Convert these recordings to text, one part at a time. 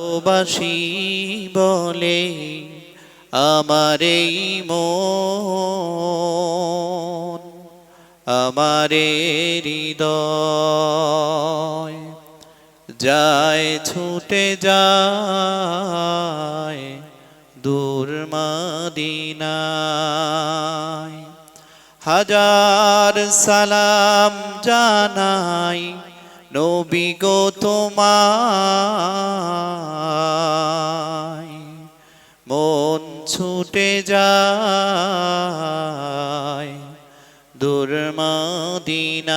ভালোবাসি বলে আমার এই মন, আমার হৃদয় যায় ছুটে যায় দূর মদিনায়। হাজার সালাম জানাই নবী গো তোমায়, মন ছুটে যায় দূর মদিনায়।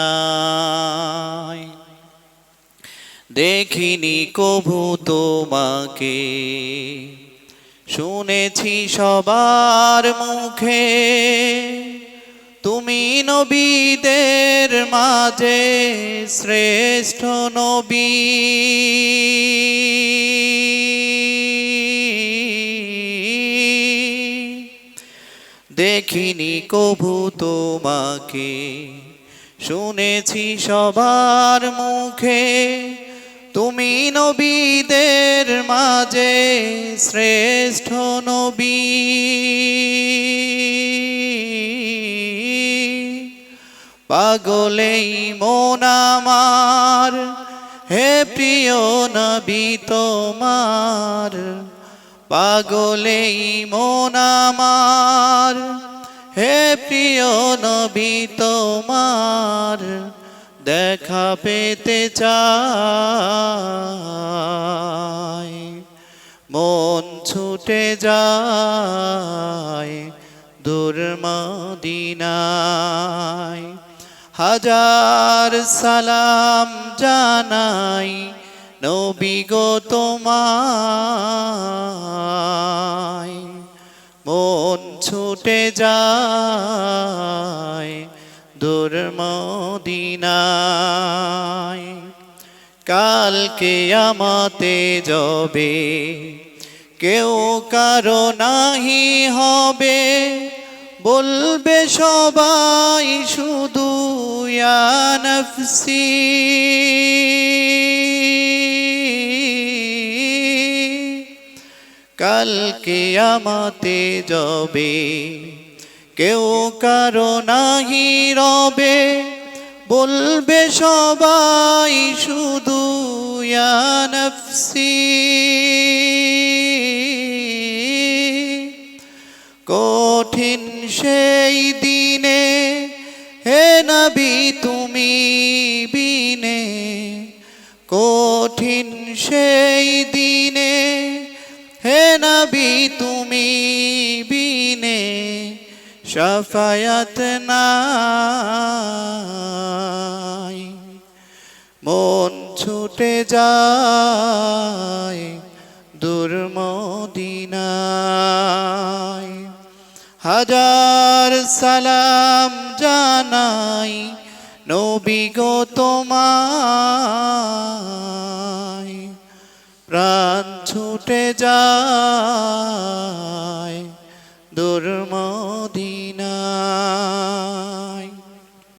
দেখিনি কভু তোমাকে, শুনেছি সবার মুখে, তুমি নবীদের মাঝে শ্রেষ্ঠ নবী। দেখিনি কভু তোমাকে, শুনেছি সবার মুখে, তুমি নবীদের মাঝে শ্রেষ্ঠ নবী। পাগলেই মন আমার, হে প্রিয় নবী তোমার, পাগলেই মন আমার, হে প্রিয় নবী তোমার, দেখা পেতে চাই, মন ছুটে যায় দূর মদিনায়। হাজার সালাম জানাই নবী গো তোমায়, মন ছুটে যায় দূর মদিনায়। কাল কিয়ামতে যবে কেউ কারো নাহি হবে, বলবে সবাই শুধু ইয়া নফসি। কাল কিয়ামতে যবে কেউ কারো নাহি রবে, বলবে সবাই শুধু ইয়া নফসি। কঠিন সেই দিনে হে নবী তুমি বিনে, কঠিন সেই দিনে হে নবী তুমি বিনে, শাফায়াত নাই, মন ছুটে যায় দূর মদিনায়। হাজার সালাম জানাই নবী গো তোমায়, প্রাণ ছুটে যায় দূর